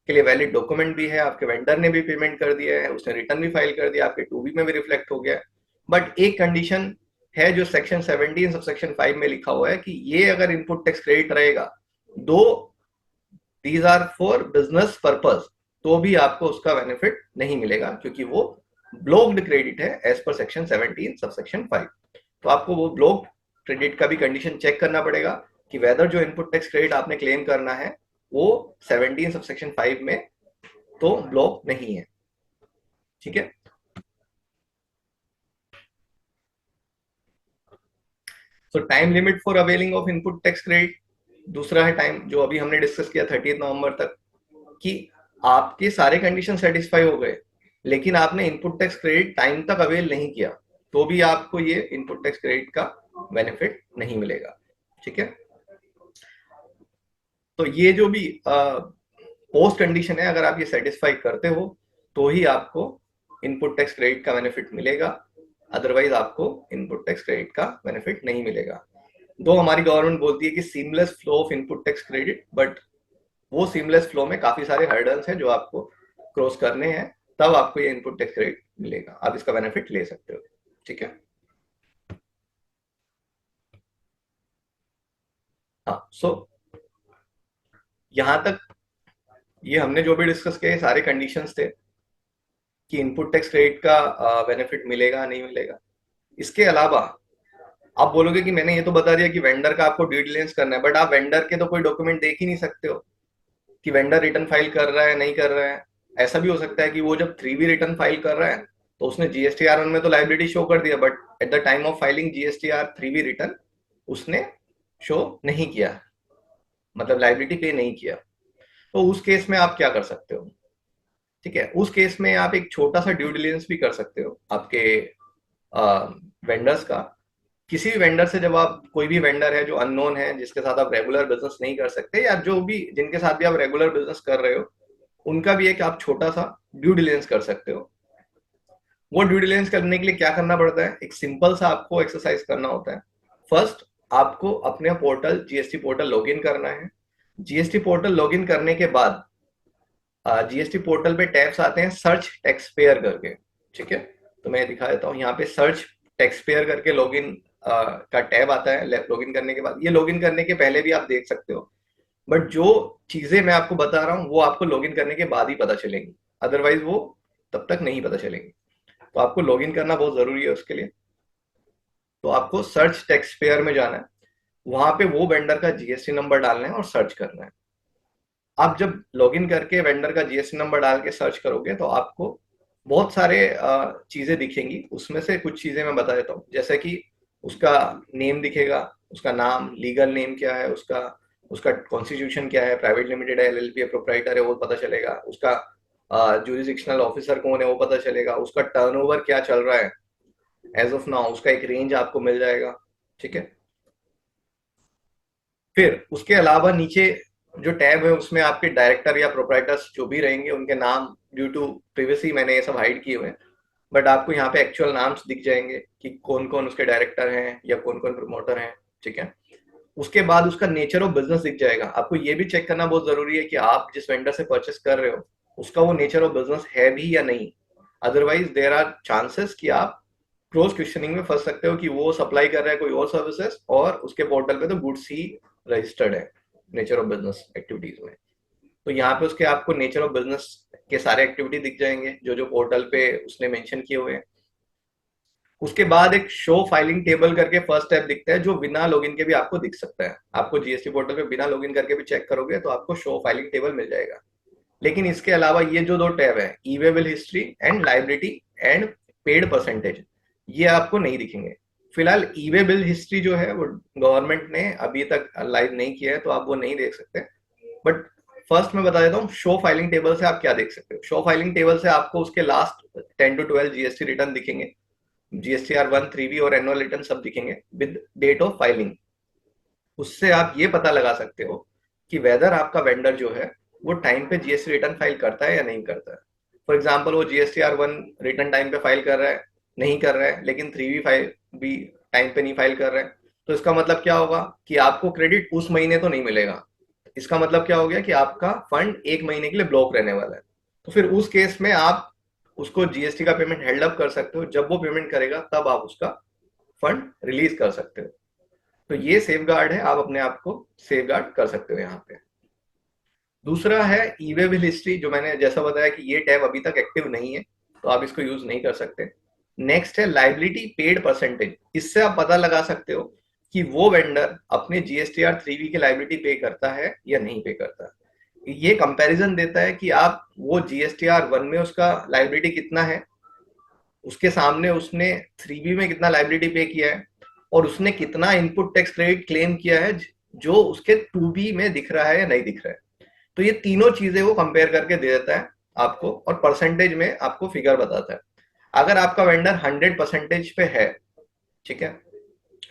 के लिए वैलिड डॉक्यूमेंट भी है, आपके वेंडर ने भी पेमेंट कर दिया है, उसने रिटर्न भी फाइल कर दिया, आपके 2B में भी रिफ्लेक्ट हो गया, बट एक कंडीशन है जो सेक्शन 17 सब सेक्शन 5 में लिखा हुआ है कि ये अगर इनपुट टैक्स क्रेडिट रहेगा though these are for business purpose, तो भी आपको उसका बेनिफिट नहीं मिलेगा, क्योंकि वो ब्लॉक्ड क्रेडिट है एज पर सेक्शन 17 सबसेक्शन 5। तो आपको वो ब्लॉक्ड क्रेडिट का भी कंडीशन चेक करना पड़ेगा कि वेदर जो इनपुट टैक्स क्रेडिट आपने क्लेम करना है वो 17 सबसेक्शन 5 में तो ब्लॉक नहीं है। ठीक है। सो time limit for availing of input tax credit, दूसरा है टाइम जो अभी हमने डिस्कस किया 30 नवंबर तक, कि आपके सारे कंडीशन सेटिस्फाई हो गए लेकिन आपने इनपुट टैक्स क्रेडिट टाइम तक अवेल नहीं किया, तो भी आपको ये इनपुट टैक्स क्रेडिट का बेनिफिट नहीं मिलेगा। ठीक है। तो ये जो भी पोस्ट कंडीशन है, अगर आप ये सेटिस्फाई करते हो तो ही आपको इनपुट टैक्स क्रेडिट का बेनिफिट मिलेगा, अदरवाइज आपको इनपुट टैक्स क्रेडिट का बेनिफिट नहीं मिलेगा। दो हमारी गवर्नमेंट बोलती है कि seamless flow of input tax credit, but वो सीमलेस फ्लो में काफी सारे हर्डल्स हैं जो आपको क्रॉस करने हैं, तब आपको ये इनपुट टैक्स क्रेडिट मिलेगा, आप इसका बेनिफिट ले सकते हो। ठीक है। हाँ, सो यहां तक ये हमने जो भी डिस्कस किया सारे कंडीशंस थे कि इनपुट टैक्स क्रेडिट का बेनिफिट मिलेगा नहीं मिलेगा। इसके अलावा आप बोलोगे कि मैंने ये तो बता दिया कि वेंडर का आपको ड्यू डिलिजेंस करना है, बट आप वेंडर के तो कोई डॉक्यूमेंट देख ही नहीं सकते हो कि वेंडर रिटर्न फाइल कर रहा है नहीं कर रहा है। ऐसा भी हो सकता है कि वो जब 3B रिटर्न फाइल कर रहा है तो उसने GSTR 1 में तो लाइबिलिटी शो कर दिया, but at the time of filing GSTR 3B return उसने शो नहीं किया, मतलब लाइबिलिटी पे नहीं किया। तो उस केस में आप क्या कर सकते हो? ठीक है, उस केस में आप एक छोटा सा ड्यू डिलिजेंस भी कर सकते हो आपके वेंडर्स का। किसी भी वेंडर से, जब आप कोई भी वेंडर है जो अननोन है जिसके साथ आप रेगुलर बिजनेस नहीं कर सकते, या जो भी जिनके साथ भी आप रेगुलर बिजनेस कर रहे हो, उनका भी एक आप छोटा सा ड्यू डिलिजेंस कर सकते हो। वो ड्यू डिलिजेंस करने के लिए क्या करना पड़ता है? एक सिंपल सा आपको एक्सरसाइज करना होता है। फर्स्ट, आपको अपने पोर्टल जीएसटी पोर्टल लॉगिन करना है। जीएसटी पोर्टल लॉगिन करने के बाद जीएसटी पोर्टल पे टैब्स आते हैं सर्च टैक्स पेयर करके। ठीक है, तो मैं दिखा देता हूँ। यहाँ पे सर्च टैक्स पेयर करके लॉगिन का टैब आता है लॉगिन करने के बाद। ये लॉगिन करने के पहले भी आप देख सकते हो, बट जो चीजें मैं आपको बता रहा हूँ वो आपको लॉगिन करने के बाद ही पता चलेंगी, अदरवाइज वो तब तक नहीं पता चलेंगी। तो आपको लॉगिन करना बहुत जरूरी है उसके लिए। तो आपको सर्च टैक्स पेयर में जाना है, वहां पे वो वेंडर का जीएसटी नंबर डालना है और सर्च करना है। आप जब लॉगिन करके वेंडर का जीएसटी नंबर डाल के सर्च करोगे तो आपको बहुत सारे चीजें दिखेंगी। उसमें से कुछ चीजें मैं बता देता हूँ, जैसे कि उसका नेम दिखेगा, उसका नाम, लीगल नेम क्या है उसका, उसका कॉन्स्टिट्यूशन क्या है, प्राइवेट लिमिटेड है, एलएलपी है, प्रोप्राइटर है, वो पता चलेगा। उसका जुरिसडिक्शनल ऑफिसर कौन है वो पता चलेगा। उसका टर्नओवर क्या चल रहा है एज ऑफ नाउ, उसका एक रेंज आपको मिल जाएगा। ठीक है। फिर उसके अलावा नीचे जो टैब है उसमें आपके डायरेक्टर या प्रोप्राइटर्स जो भी रहेंगे उनके नाम, ड्यू टू प्रीवियसली मैंने ये सब हाइड किए हुए हैं, बट आपको यहाँ पे एक्चुअल नाम्स दिख जाएंगे कि कौन कौन उसके डायरेक्टर हैं या कौन कौन प्रमोटर हैं। ठीक है। उसके बाद उसका नेचर ऑफ बिजनेस दिख जाएगा। आपको ये भी चेक करना बहुत जरूरी है कि आप जिस वेंडर से परचेस कर रहे हो उसका वो नेचर ऑफ बिजनेस है भी या नहीं, अदरवाइज देर आर चांसेस कि आप क्रॉस क्वेश्चनिंग में फंस सकते हो कि वो सप्लाई कर रहा है कोई और सर्विसेज और उसके पोर्टल पे तो गुड्स ही रजिस्टर्ड है नेचर ऑफ बिजनेस एक्टिविटीज में। तो यहाँ पे उसके आपको नेचर ऑफ बिजनेस के सारे एक्टिविटी दिख जाएंगे जो जो पोर्टल पे उसने मेंशन किए हुए हैं। उसके बाद एक शो फाइलिंग टेबल करके फर्स्ट स्टेप दिखता है जो बिना लॉगिन के भी आपको दिख सकता है। आपको जीएसटी पोर्टल पे बिना लॉगिन करके भी चेक करोगे तो आपको शो फाइलिंग टेबल मिल जाएगा। लेकिन इसके अलावा ये जो दो टैब है, E way bill history and liability and paid percentage, ये आपको नहीं दिखेंगे। फिलहाल ई वे बिल हिस्ट्री जो है वो गवर्नमेंट ने अभी तक लाइव नहीं किया है तो आप वो नहीं देख सकते। बट फर्स्ट मैं बता देता हूँ शो फाइलिंग टेबल से आप क्या देख सकते हो। शो फाइलिंग टेबल से आपको उसके लास्ट 10 to 12 जीएसटी रिटर्न दिखेंगे, GSTR 1, 3B और एनुअल रिटर्न सब दिखेंगे विद डेट ऑफ फाइलिंग। उससे आप ये पता लगा सकते हो कि वेदर आपका वेंडर जो है वो टाइम पे जीएसटी रिटर्न फाइल करता है या नहीं करता है। फॉर एग्जाम्पल वो GSTR 1 रिटर्न टाइम पे फाइल कर रहा है, नहीं कर रहा है, लेकिन 3B फाइल भी टाइम पे नहीं फाइल कर रहा है, तो इसका मतलब क्या होगा कि आपको क्रेडिट उस महीने तो नहीं मिलेगा। इसका मतलब क्या हो गया कि आपका फंड एक महीने के लिए ब्लॉक रहने वाला है। तो फिर उस केस में आप उसको जीएसटी का पेमेंट हेल्ड अप कर सकते हो। जब वो पेमेंट करेगा तब आप उसका फंड रिलीज कर सकते हो। तो ये सेफ गार्ड है, आप अपने आप को सेफ गार्ड कर सकते हो यहाँ पे। दूसरा है ईवे बिल हिस्ट्री, जो मैंने जैसा बताया कि ये टैब अभी तक एक्टिव नहीं है, तो आप इसको यूज नहीं कर सकते। नेक्स्ट है लाइबिलिटी पेड परसेंटेज, इससे आप पता लगा सकते हो कि वो वेंडर अपने जीएसटीआर 3B की लाइबिलिटी पे करता है या नहीं पे करता। ये कंपैरिजन देता है कि आप वो जीएसटीआर 1 में उसका लाइबिलिटी कितना है, उसके सामने उसने 3B में कितना लाइबिलिटी पे किया है, और उसने कितना इनपुट टैक्स क्रेडिट क्लेम किया है जो उसके 2B में दिख रहा है या नहीं दिख रहा है। तो ये तीनों चीजें वो कंपेयर करके दे देता है आपको, और परसेंटेज में आपको फिगर बताता है। अगर आपका वेंडर 100% पे है, ठीक है,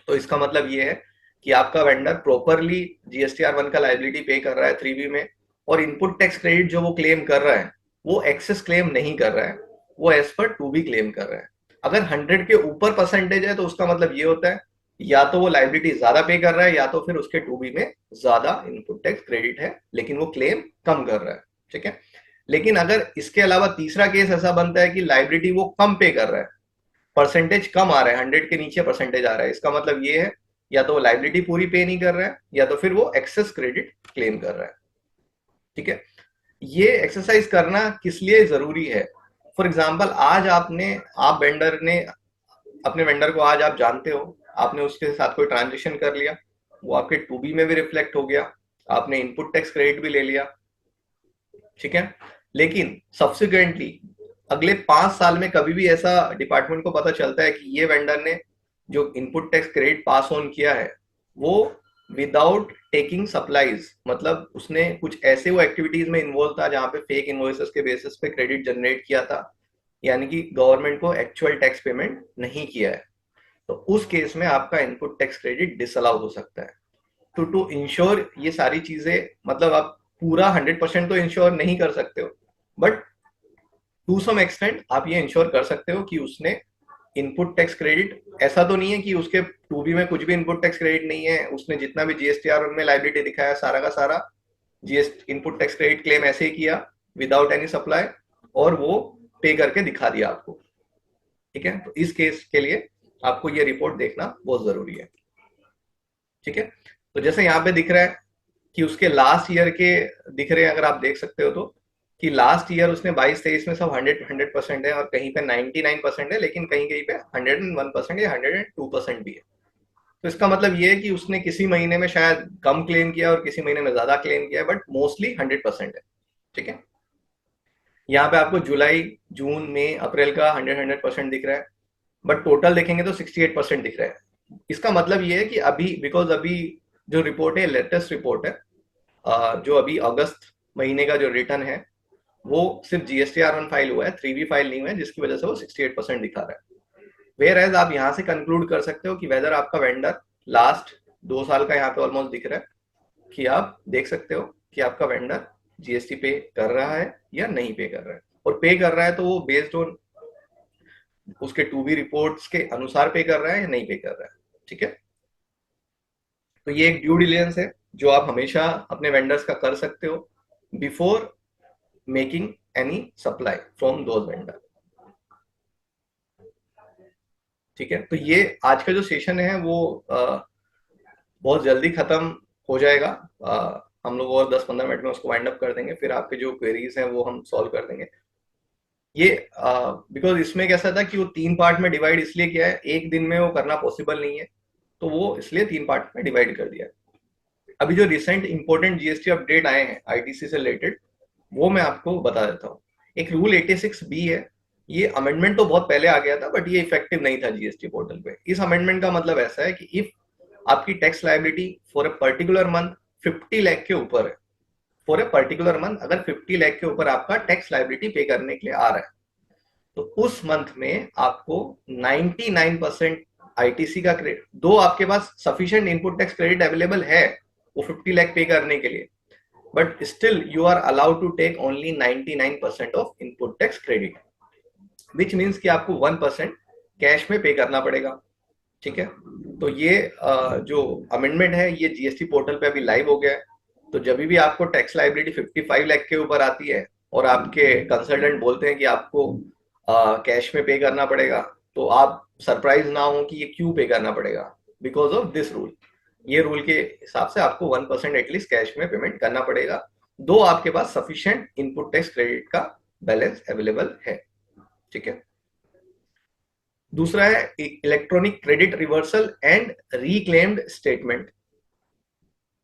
तो इसका मतलब ये है कि आपका वेंडर प्रॉपरली जीएसटीआर 1 का लाइबिलिटी पे कर रहा है 3B में, और इनपुट टैक्स क्रेडिट जो वो क्लेम कर रहा है वो एक्सेस क्लेम नहीं कर रहा है, वो एज पर 2B क्लेम कर रहा है। अगर 100 के ऊपर परसेंटेज है तो उसका मतलब ये होता है या तो वो लाइबिलिटी ज्यादा पे कर रहा है, या तो फिर उसके 2B में ज्यादा इनपुट टैक्स क्रेडिट है लेकिन वो क्लेम कम कर रहा है, ठीक है। लेकिन अगर इसके अलावा तीसरा केस ऐसा बनता है कि लाइबिलिटी वो कम पे कर रहा है, परसेंटेज कम आ रहा है, 100 के नीचे परसेंटेज आ रहा है, इसका मतलब ये है या तो वो लाइबिलिटी पूरी पे नहीं कर रहा है, या तो फिर वो एक्सेस क्रेडिट क्लेम कर रहा है, ठीक है। ये एक्सरसाइज करना किस लिए जरूरी है? फॉर एग्जाम्पल, आज आप वेंडर ने, अपने वेंडर को आज आप जानते हो, आपने उसके साथ कोई ट्रांजेक्शन कर लिया, वो आपके 2B में भी रिफ्लेक्ट हो गया, आपने इनपुट टैक्स क्रेडिट भी ले लिया, ठीक है। लेकिन सब्सिक्वेंटली अगले 5 साल में कभी भी ऐसा डिपार्टमेंट को पता चलता है कि ये वेंडर ने जो input tax credit pass on किया है वो विदाउट टेकिंग सप्लाईज, मतलब उसने कुछ ऐसे वो एक्टिविटीज में इन्वॉल्व था जहां पे फेक इनवॉइसेस के बेसिस पे क्रेडिट जनरेट किया था, यानी कि गवर्नमेंट को एक्चुअल टैक्स पेमेंट नहीं किया है, तो उस केस में आपका इनपुट टैक्स क्रेडिट डिसअलाउ हो सकता है। तो टू इंश्योर ये सारी चीजें, मतलब आप पूरा 100% तो इंश्योर नहीं कर सकते हो, बट टू सम एक्सटेंट आप ये इंश्योर कर सकते हो कि उसने इनपुट टैक्स क्रेडिट, ऐसा तो नहीं है कि उसके 2B में कुछ भी इनपुट टैक्स क्रेडिट नहीं है, उसने जितना भी जीएसटीआर में लाइबिलिटी दिखाया सारा का सारा इनपुट टैक्स क्रेडिट क्लेम ऐसे ही किया विदाउट एनी सप्लाई, और वो पे करके दिखा दिया आपको, ठीक है। तो इस केस के लिए आपको ये रिपोर्ट देखना बहुत जरूरी है, ठीक है। तो जैसे यहाँ पे दिख रहा है कि उसके लास्ट ईयर के दिख रहे हैं, अगर आप देख सकते हो तो, कि लास्ट ईयर उसने 22-23 में सब 100% है, और कहीं पे 99% है, लेकिन कहीं कहीं पे 101% या 102% भी है। तो इसका मतलब ये है कि उसने किसी महीने में शायद कम क्लेम किया और किसी महीने में ज्यादा क्लेम किया, बट मोस्टली 100% है, ठीक है। यहाँ पे आपको जुलाई, जून, मई, अप्रैल का 100% दिख रहा है, बट टोटल देखेंगे तो 68% दिख रहा है। इसका मतलब ये है कि अभी, बिकॉज अभी जो रिपोर्ट है लेटेस्ट रिपोर्ट है, जो अभी अगस्त महीने का जो रिटर्न है वो सिर्फ जीएसटीआर 1 फाइल हुआ है, 3B फाइल नहीं हुआ है, जिसकी वजह से वो 68% दिखा रहा है। वेयर एज आप यहाँ से कंक्लूड कर सकते हो कि वेदर आपका वेंडर लास्ट 2 साल का यहाँ पे ऑलमोस्ट दिख रहा है, कि आप देख सकते हो कि आपका वेंडर जीएसटी पे कर रहा है या नहीं पे कर रहा है, और पे कर रहा है तो वो बेस्ड ऑन उसके 2B रिपोर्ट्स के अनुसार पे कर रहा है या नहीं पे कर रहा है, ठीक है। तो ये एक ड्यू डिलिजेंस है जो आप हमेशा अपने वेंडर्स का कर सकते हो before making any supply from those vendor, ठीक है। तो ये आज का जो सेशन है वो बहुत जल्दी खत्म हो जाएगा, हम लोग और 10-15 मिनट में उसको वाइंड अप कर देंगे, फिर आपके जो क्वेरीज हैं वो हम सॉल्व कर देंगे। ये बिकॉज इसमें कैसा था कि वो 3 पार्ट में डिवाइड इसलिए किया है, एक दिन में वो करना पॉसिबल नहीं है, तो वो इसलिए 3 पार्ट में डिवाइड कर दिया है। अभी जो रिसेंट इंपॉर्टेंट जीएसटी अपडेट आए हैं आईटीसी से रिलेटेड, वो मैं आपको बता देता हूँ। एक रूल 86B है, ये अमेंडमेंट तो बहुत पहले आ गया था, बट ये इफेक्टिव नहीं था जीएसटी पोर्टल पे। इस अमेंडमेंट का मतलब ऐसा है कि इफ आपकी tax liability for a particular month 50 lakh के ऊपर है, फॉर ए पर्टिकुलर मंथ अगर 50 लाख के ऊपर आपका टैक्स लायबिलिटी पे करने के लिए आ रहा है, तो उस मंथ में आपको 99% आईटीसी का क्रेडिट, दो आपके पास sufficient input tax credit available है वो 50 लाख पे करने के लिए, but still you are allowed to take only 99% of input tax credit, which means कि आपको 1% कैश में पे करना पड़ेगा, ठीक है। तो ये जो अमेंडमेंट है ये जीएसटी पोर्टल पे अभी लाइव हो गया है। तो जब भी आपको टैक्स लायबिलिटी 55 लाख के ऊपर आती है और आपके कंसल्टेंट बोलते हैं कि आपको कैश में पे करना पड़ेगा, तो आप सरप्राइज ना हो कि ये क्यों पे करना पड़ेगा, बिकॉज ऑफ दिस रूल। ये रूल के हिसाब से आपको 1% एटलीस्ट कैश में पेमेंट करना पड़ेगा, दो आपके पास सफिशिएंट इनपुट टैक्स क्रेडिट का बैलेंस अवेलेबल है। ठीक है। दूसरा है electronic credit reversal and reclaimed statement.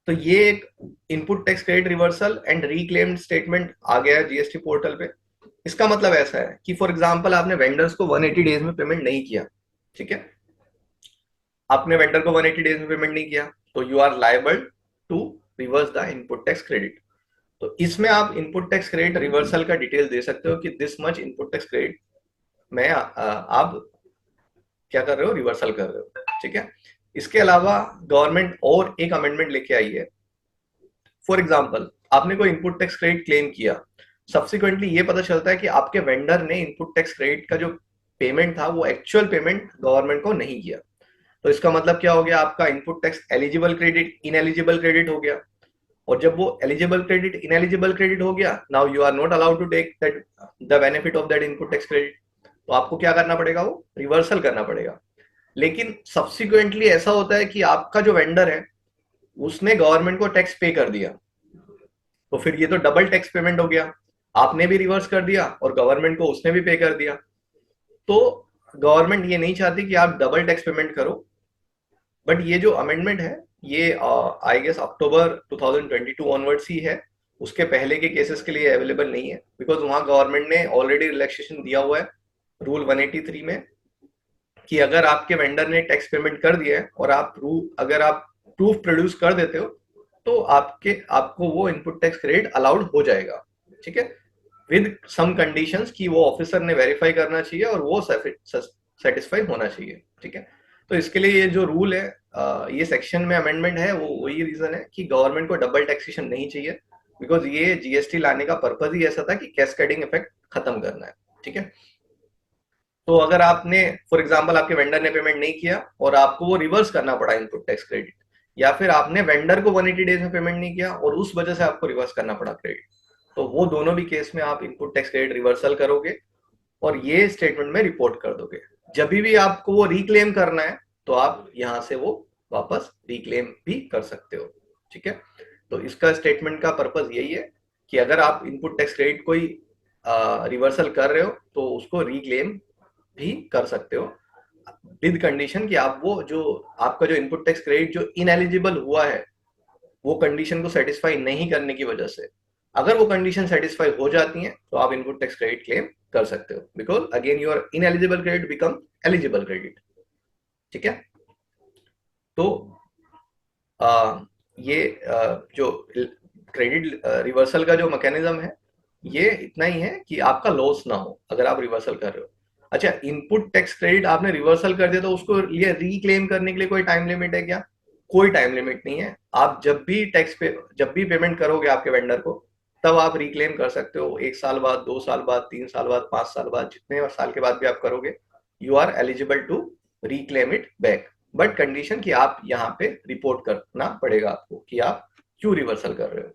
तो ये एक input tax credit reversal and reclaimed statement आ गया है जीएसटी पोर्टल पे। इसका मतलब ऐसा है कि फॉर एग्जांपल आपने वेंडर्स को 180 डेज में पेमेंट नहीं किया। ठीक है। आपने वेंडर को 180 डेज में पेमेंट नहीं किया, तो you are liable to reverse the input tax credit. तो इसमें आप इनपुट टैक्स क्रेडिट रिवर्सल का डिटेल दे सकते हो कि this much input tax credit में आप क्या कर रहे हो, रिवर्सल कर रहे हो। ठीक है। इसके अलावा गवर्नमेंट और एक अमेंडमेंट लेके आई है। फॉर एग्जाम्पल आपने कोई इनपुट टैक्स क्रेडिट क्लेम किया, सब्सिक्वेंटली ये पता चलता है कि आपके वेंडर ने इनपुट टैक्स क्रेडिट का जो पेमेंट था वो एक्चुअल पेमेंट गवर्नमेंट को नहीं किया। तो इसका मतलब क्या हो गया, आपका input tax eligible credit ineligible credit हो गया। और जब वो एलिजिबल क्रेडिट इनएलिजिबल क्रेडिट हो गया, now you are not allowed to take that the benefit of that input tax credit. तो आपको क्या करना पड़ेगा, वो रिवर्सल करना पड़ेगा। लेकिन सब्सिक्वेंटली ऐसा होता है कि आपका जो वेंडर है उसने गवर्नमेंट को टैक्स पे कर दिया, तो फिर ये तो डबल टैक्स पेमेंट हो गया। आपने भी रिवर्स कर दिया और गवर्नमेंट को उसने भी पे कर दिया। तो गवर्नमेंट ये नहीं चाहती कि आप डबल टैक्स पेमेंट करो। बट ये जो अमेंडमेंट है ये आई गेस अक्टूबर 2022 ऑनवर्ड्स ही है। उसके पहले के केसेस के लिए अवेलेबल नहीं है, बिकॉज वहां गवर्नमेंट ने ऑलरेडी रिलैक्सेशन दिया हुआ है रूल 183 में कि अगर आपके वेंडर ने टैक्स पेमेंट कर दिया है और अगर आप प्रूफ प्रोड्यूस कर देते हो तो आपको वो इनपुट टैक्स क्रेडिट अलाउड हो जाएगा। ठीक है। विद सम कंडीशंस कि वो ऑफिसर ने वेरीफाई करना चाहिए और वो सेटिस्फाई होना चाहिए। ठीक है। तो इसके लिए ये जो रूल है, ये सेक्शन में अमेंडमेंट है, वो वही रीजन है कि गवर्नमेंट को डबल टैक्सेशन नहीं चाहिए, बिकॉज ये जीएसटी लाने का पर्पज ही ऐसा था कि कैस्केडिंग इफेक्ट खत्म करना है। ठीक है। तो अगर आपने फॉर एग्जांपल आपके वेंडर ने पेमेंट नहीं किया और आपको वो रिवर्स करना पड़ा इनपुट टैक्स क्रेडिट, या फिर आपने वेंडर को 180 डेज में पेमेंट नहीं किया और उस वजह से आपको रिवर्स करना पड़ा क्रेडिट, तो वो दोनों भी केस में आप इनपुट टैक्स क्रेडिट रिवर्सल करोगे और ये स्टेटमेंट में रिपोर्ट कर दोगे। जब भी आपको वो रिक्लेम करना है तो आप यहां से वो वापस रिक्लेम भी कर सकते हो। ठीक है। तो इसका स्टेटमेंट का पर्पज यही है कि अगर आप इनपुट टैक्स क्रेडिट कोई रिवर्सल कर रहे हो तो उसको रिक्लेम भी कर सकते हो, विद कंडीशन कि आप वो जो आपका जो इनपुट टैक्स क्रेडिट जो इनएलिजिबल हुआ है वो कंडीशन को सेटिस्फाई नहीं करने की वजह से, अगर वो कंडीशन सेटिस्फाई हो जाती हैं तो आप इनपुट टैक्स क्रेडिट क्लेम कर सकते हो, because again your ineligible credit become eligible credit. ठीक है। तो आ, ये जो क्रेडिट रिवर्सल का जो मैकेनिज्म है ये इतना ही है कि आपका लॉस ना हो अगर आप रिवर्सल कर रहे हो। अच्छा, इनपुट टैक्स क्रेडिट आपने रिवर्सल कर दिया तो उसको लिए रिक्लेम करने के लिए कोई टाइम लिमिट है क्या? कोई टाइम लिमिट नहीं है। आप जब भी पेमेंट करोगे आपके वेंडर को तब आप रिक्लेम कर सकते हो, 1 साल बाद, 2 साल बाद, 3 साल बाद, 5 साल बाद, जितने साल के बाद भी आप करोगे you are eligible to reclaim it back. But condition कि आप यहाँ पे रिपोर्ट करना पड़ेगा आपको कि आप क्यों रिवर्सल कर रहे हो।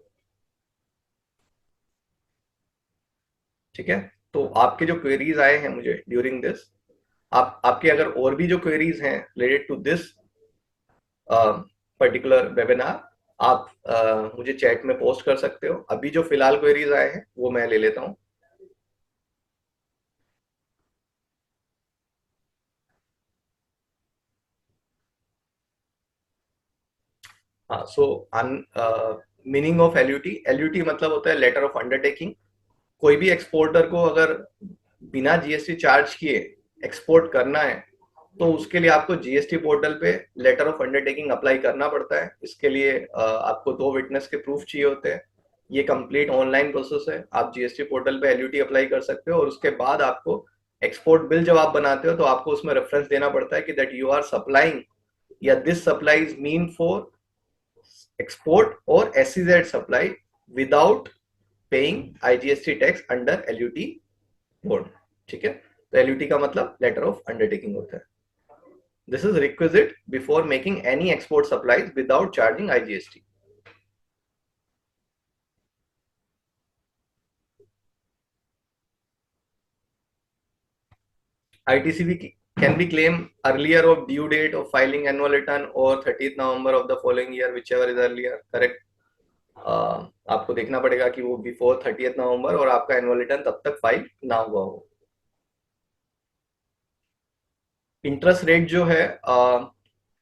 ठीक है। तो आपके जो क्वेरीज आए हैं मुझे ड्यूरिंग दिस, आपके अगर और भी जो क्वेरीज हैं related to this particular webinar, आप मुझे चैट में पोस्ट कर सकते हो। अभी जो फिलहाल क्वेरीज आए हैं वो मैं ले लेता हूँ। हाँ, सो मीनिंग ऑफ एलयूटी, एलयूटी मतलब होता है लेटर ऑफ अंडरटेकिंग। कोई भी एक्सपोर्टर को अगर बिना जीएसटी चार्ज किए एक्सपोर्ट करना है तो उसके लिए आपको जीएसटी पोर्टल पे लेटर ऑफ अंडरटेकिंग अप्लाई करना पड़ता है। इसके लिए आपको 2 विटनेस के प्रूफ चाहिए होते हैं। ये कंप्लीट ऑनलाइन प्रोसेस है। आप जीएसटी पोर्टल पे एलयूटी अप्लाई कर सकते हो और उसके बाद आपको एक्सपोर्ट बिल जब आप बनाते हो तो आपको उसमें रेफरेंस देना पड़ता है कि दैट यू आर सप्लाइंग या this supplies mean for export और SEZ supply without paying IGST tax under LUT board. ठीक है। तो एलयूटी का मतलब लेटर ऑफ अंडरटेकिंग होता है। This is requisite before making any export supplies without charging IGST. ITCB की can be claimed earlier of due date of filing annual return or 30th November of the following year, whichever is earlier. Correct. आपको देखना पड़ेगा कि वो बिफोर 30th नवंबर और आपका एनुअल रिटर्न तब तक फाइल ना हुआ हो. इंटरेस्ट रेट जो है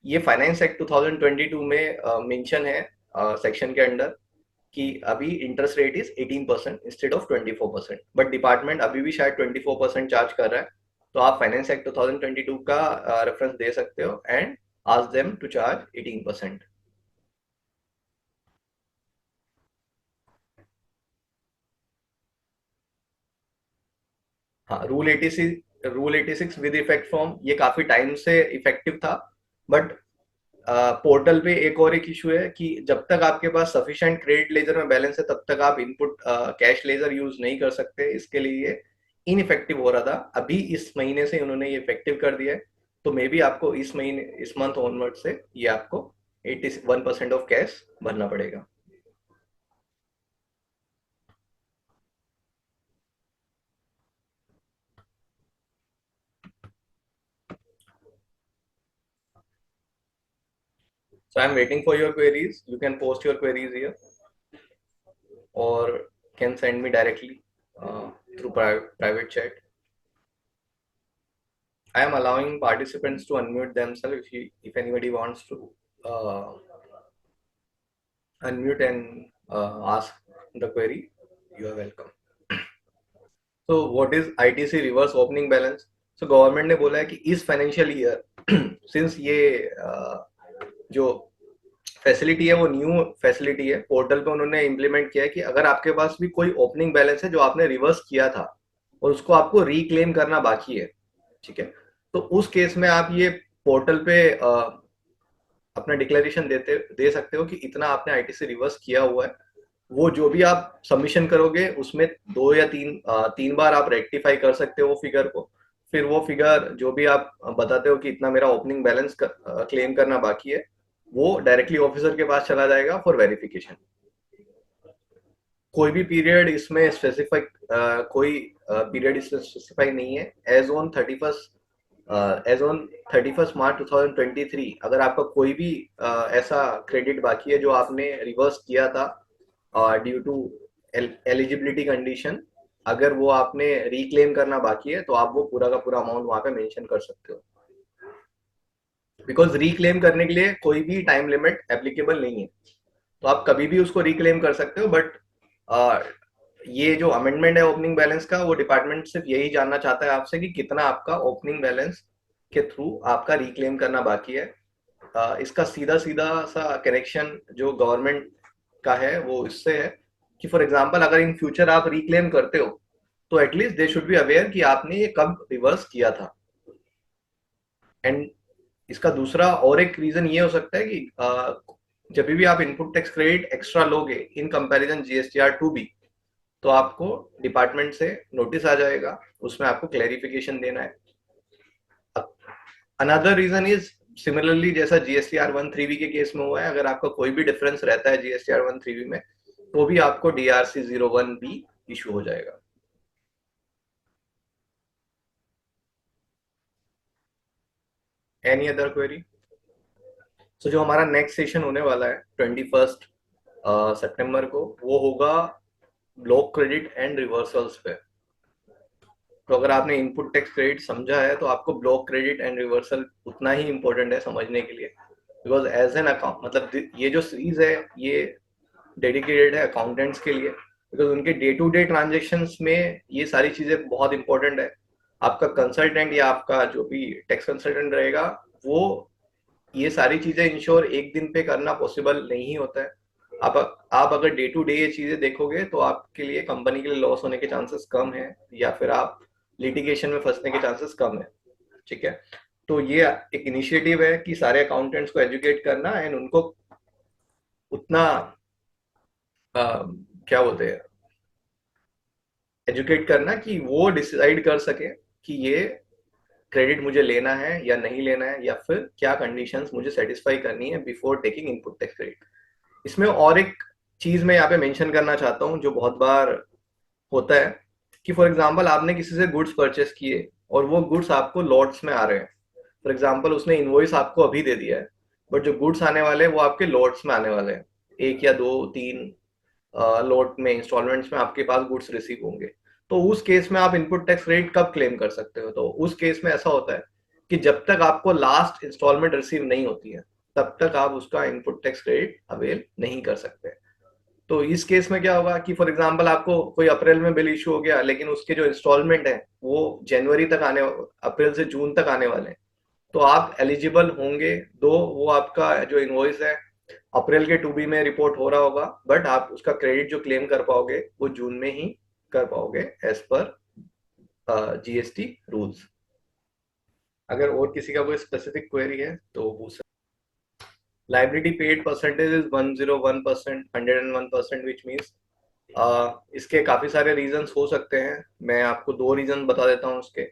ये फाइनेंस एक्ट 2022 में मेंशन है सेक्शन के अंडर कि अभी interest rate is 18% instead of 24%, but department अभी भी शायद 24% चार्ज कर रहा है. तो आप फाइनेंस एक्ट 2022 का रेफरेंस दे सकते हो and ask them to charge 18%. हाँ, रूल 86 विद इफेक्ट फ्रॉम, ये काफी टाइम से इफेक्टिव था, बट पोर्टल पे एक इशू है कि जब तक आपके पास सफिशिएंट क्रेडिट लेजर में बैलेंस है तब तक आप इनपुट कैश लेजर यूज नहीं कर सकते. इसके लिए ये इनइफेक्टिव हो रहा था. अभी इस महीने से उन्होंने ये इफेक्टिव कर दिया है, तो मे बी आपको इस मंथ ऑनवर्ड से ये आपको 81% ऑफ कैश भरना पड़ेगा. So I'm waiting for your queries. You can post your queries here or can send me directly through private chat. I am allowing participants to unmute themselves if anybody wants to uh, unmute and ask the query. You are welcome. So what is ITC reverse opening balance? So government ने बोला है कि इस फाइनेंशियल ईयर सिंस ये जो फैसिलिटी है वो न्यू फैसिलिटी है, पोर्टल पे उन्होंने इम्प्लीमेंट किया है कि अगर आपके पास भी कोई ओपनिंग बैलेंस है जो आपने रिवर्स किया था और उसको आपको रिक्लेम करना बाकी है, ठीक है, तो उस केस में आप ये पोर्टल पे अपना डिक्लेरेशन दे सकते हो कि इतना आपने आईटीसी रिवर्स किया हुआ है. वो जो भी आप सबमिशन करोगे उसमें 2 या 3 बार आप रेक्टिफाई कर सकते हो वो फिगर को. फिर वो फिगर जो भी आप बताते हो कि इतना मेरा ओपनिंग बैलेंस क्लेम करना बाकी है, वो डायरेक्टली ऑफिसर के पास चला जाएगा फॉर वेरिफिकेशन. कोई भी पीरियड इसमें स्पेसिफिक कोई पीरियड इसमें स्पेसिफाई नहीं है. एज ऑन 31 मार्च 2023 अगर आपका कोई भी ऐसा क्रेडिट बाकी है जो आपने रिवर्स किया था ड्यू टू एलिजिबिलिटी कंडीशन, अगर वो आपने रिक्लेम करना बाकी है तो आप वो पूरा का पूरा अमाउंट वहां पे मेंशन कर सकते हो. बिकॉज रिक्लेम करने के लिए कोई भी टाइम लिमिट एप्लीकेबल नहीं है, तो आप कभी भी उसको रिक्लेम कर सकते हो. बट ये जो अमेंडमेंट है ओपनिंग बैलेंस का, वो डिपार्टमेंट सिर्फ यही जानना चाहता है आपसे कि कितना आपका ओपनिंग बैलेंस के थ्रू आपका रिक्लेम करना बाकी है. इसका सीधा सीधा सा कनेक्शन जो गवर्नमेंट का है वो इससे है कि फॉर एग्जांपल अगर इन फ्यूचर आप रिक्लेम करते हो तो at least they should be aware कि आपने ये कब रिवर्स किया था. एंड इसका दूसरा और एक रीजन ये हो सकता है कि जब भी आप इनपुट टैक्स क्रेडिट एक्स्ट्रा लोगे इन कंपैरिजन जीएसटीआर 2B, तो आपको डिपार्टमेंट से नोटिस आ जाएगा, उसमें आपको क्लैरिफिकेशन देना है. अनदर रीजन इज सिमिलरली जैसा जीएसटीआर 1 3B के केस में हुआ है, अगर आपका कोई भी डिफरेंस रहता है जीएसटीआर 1 3B में तो भी आपको DRC 01B इशू हो जाएगा. Any other query? सो जो हमारा नेक्स्ट सेशन होने वाला है 21 सितंबर को, वो होगा ब्लॉक क्रेडिट एंड रिवर्सल्स पे. तो अगर आपने इनपुट टैक्स क्रेडिट समझा है तो आपको ब्लॉक क्रेडिट एंड रिवर्सल उतना ही इम्पोर्टेंट है समझने के लिए. बिकॉज एज एन अकाउंट मतलब ये जो सीरीज है ये डेडिकेटेड है अकाउंटेंट्स के लिए, बिकॉज उनके डे टू डे ट्रांजेक्शन में ये सारी चीजें बहुत इंपॉर्टेंट है. आपका कंसल्टेंट या आपका जो भी टैक्स कंसल्टेंट रहेगा वो ये सारी चीजें इंश्योर एक दिन पे करना पॉसिबल नहीं होता है. आप अगर डे टू डे ये चीजें देखोगे तो आपके लिए कंपनी के लिए लॉस होने के चांसेस कम है या फिर आप लिटिगेशन में फंसने के चांसेस कम है. ठीक है, तो ये एक इनिशिएटिव है कि सारे अकाउंटेंट्स को एजुकेट करना एंड उनको उतना क्या बोलते हैं एजुकेट करना कि वो डिसाइड कर सके कि ये क्रेडिट मुझे लेना है या नहीं लेना है, या फिर क्या कंडीशंस मुझे सेटिस्फाई करनी है before taking input tax credit. इसमें और एक चीज मैं यहाँ पे मेंशन करना चाहता हूँ जो बहुत बार होता है कि फॉर एग्जांपल आपने किसी से गुड्स परचेस किए और वो गुड्स आपको लॉट्स में आ रहे हैं। फॉर एग्जाम्पल उसने इनवॉइस आपको अभी दे दिया है, बट जो गुड्स आने वाले हैं वो आपके लॉट्स में आने वाले हैं, 1 या 2 3 लॉट में इंस्टॉलमेंट्स में आपके पास गुड्स रिसीव होंगे। तो उस केस में आप इनपुट टैक्स क्रेडिट कब क्लेम कर सकते हो? तो उस केस में ऐसा होता है कि जब तक आपको लास्ट इंस्टॉलमेंट रिसीव नहीं होती है तब तक आप उसका इनपुट टैक्स क्रेडिट अवेल नहीं कर सकते। तो इस केस में क्या होगा कि फॉर एग्जांपल आपको कोई अप्रैल में बिल इशू हो गया, लेकिन उसके जो इंस्टॉलमेंट है वो जनवरी तक आने, अप्रैल से जून तक आने वाले हैं, तो आप एलिजिबल होंगे। दो वो आपका जो इनवॉइस है अप्रैल के 2B में रिपोर्ट हो रहा होगा, बट आप उसका क्रेडिट जो क्लेम कर पाओगे वो जून में ही कर पाओगे एज पर जीएसटी रूल्स। अगर और किसी का कोई स्पेसिफिक क्वेरी है तो वो liability paid percentage is 101%, 101%, which means इसके काफी सारे रीजंस हो सकते हैं। मैं आपको 2 रीजन बता देता हूँ उसके।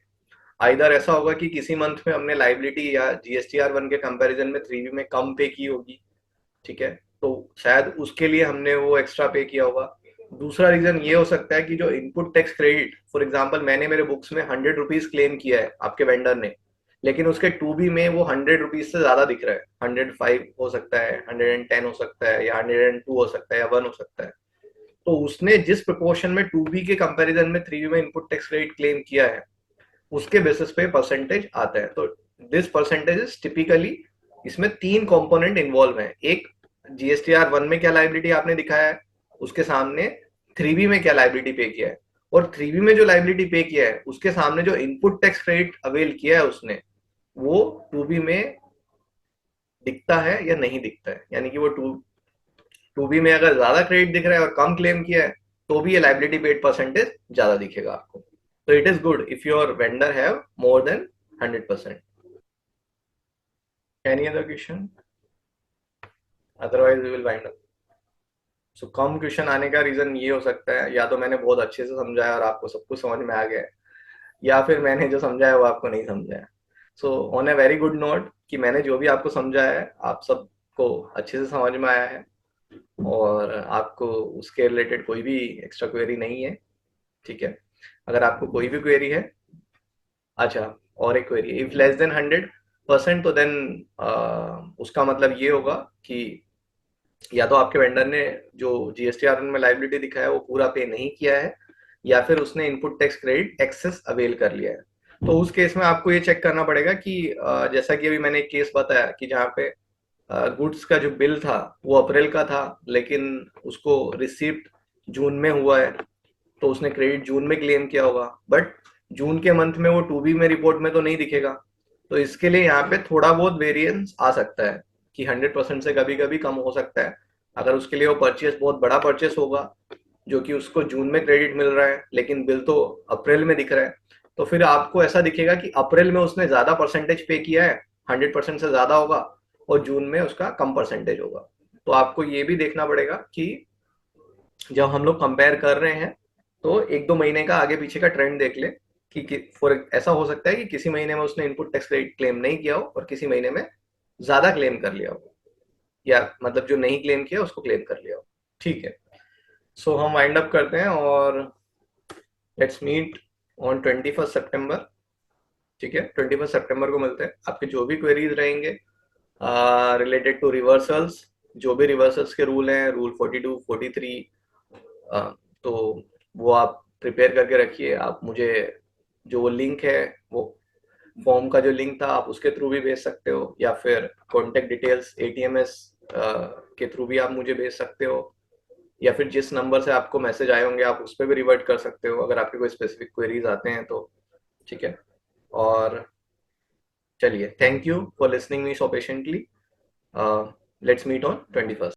आइदर ऐसा होगा कि किसी मंथ में हमने लाइबिलिटी या GSTR1 के कंपैरिजन में 3B में कम पे की होगी, ठीक है, तो शायद उसके लिए हमने वो एक्स्ट्रा पे किया होगा। दूसरा रीजन ये हो सकता है कि जो input tax credit, for example मैंने मेरे बुक्स में 100 रुपीज क्लेम किया है आपके वेंडर ने, लेकिन उसके 2B में वो 100 रुपीज से ज्यादा दिख रहा है, 105 हो सकता है, 110 हो सकता है, या 102 हो सकता है, या 1 हो सकता है। तो उसने जिस प्रोपोर्शन में 2B के कंपैरिजन में 3B में इनपुट टैक्स क्रेडिट क्लेम किया है उसके बेसिस पे परसेंटेज आता है। तो दिस परसेंटेज इज टिपिकली, इसमें 3 कंपोनेंट इन्वॉल्व हैं। एक, GSTR1 में क्या लाइबिलिटी आपने दिखाया है, उसके सामने 3B में क्या लाइबिलिटी पे किया है, और 3B में जो लाइबिलिटी पे किया है उसके सामने जो इनपुट टैक्स क्रेडिट अवेल किया है उसने, वो 2B में दिखता है या नहीं दिखता है। यानी कि वो 2B में अगर ज्यादा क्रेडिट दिख रहा है और कम क्लेम किया है तो भी ये लाइबिलिटी पेड परसेंटेज ज्यादा दिखेगा आपको। तो it is good if your vendor have more than 100%। Any other question? Otherwise we will wind up. So कम क्वेश्चन आने का रीजन ये हो सकता है, या तो मैंने बहुत अच्छे से समझाया और आपको सब कुछ समझ में आ गया है, या फिर मैंने जो समझाया वो आपको नहीं समझाया। So on a very good note कि मैंने जो भी आपको समझाया है आप सबको अच्छे से समझ में आया है, और आपको उसके रिलेटेड कोई भी एक्स्ट्रा क्वेरी नहीं है, ठीक है। अगर आपको कोई भी क्वेरी है, अच्छा, और एक क्वेरी, इफ लेस देन 100%, तो देन उसका मतलब ये होगा कि या तो आपके वेंडर ने जो GSTR में लाइबिलिटी दिखा है वो पूरा पे नहीं किया है, या फिर उसने input tax credit excess avail कर लिया है। तो उस केस में आपको ये चेक करना पड़ेगा कि जैसा कि अभी मैंने एक केस बताया कि जहाँ पे गुड्स का जो बिल था वो अप्रैल का था, लेकिन उसको रिसिप्ट जून में हुआ है, तो उसने क्रेडिट जून में क्लेम किया होगा, बट जून के मंथ में वो 2B में रिपोर्ट में तो नहीं दिखेगा। तो इसके लिए यहाँ पे थोड़ा बहुत वेरिएंस आ सकता है कि 100% से कभी कभी कम हो सकता है। अगर उसके लिए वो परचेस बहुत बड़ा परचेस होगा जो कि उसको जून में क्रेडिट मिल रहा है लेकिन बिल तो अप्रैल में दिख रहा है, तो फिर आपको ऐसा दिखेगा कि अप्रैल में उसने ज्यादा परसेंटेज पे किया है, 100% से ज्यादा होगा, और जून में उसका कम परसेंटेज होगा। तो आपको ये भी देखना पड़ेगा कि जब हम लोग कंपेयर कर रहे हैं तो 1-2 महीने का आगे पीछे का ट्रेंड देख ले कि फॉर ऐसा हो सकता है कि किसी महीने में उसने इनपुट टैक्स क्रेडिट क्लेम नहीं किया हो और किसी महीने में ज्यादा क्लेम कर लिया हो, या मतलब जो नहीं क्लेम किया उसको क्लेम कर लिया हो, ठीक है। सो हम वाइंड अप करते हैं और लेट्स मीट ऑन 21 सितंबर, ठीक है। 21 सितंबर को मिलते हैं। आपके जो भी क्वेरीज रहेंगे रिलेटेड टू रिवर्सल्स, जो भी रिवर्सल्स के रूल हैं, रूल 42 43, तो वो आप प्रिपेयर करके रखिए। आप मुझे जो वो लिंक है, वो फॉर्म का जो लिंक था, आप उसके थ्रू भी भेज सकते हो, या फिर कॉन्टेक्ट डिटेल्स ATMS के थ्रू भी आप मुझे भेज सकते हो, या फिर जिस नंबर से आपको मैसेज आए होंगे आप उस पर भी रिवर्ट कर सकते हो अगर आपके कोई स्पेसिफिक क्वेरीज आते हैं तो, ठीक है। और चलिए, thank you for listening me so patiently. Let's meet on 21।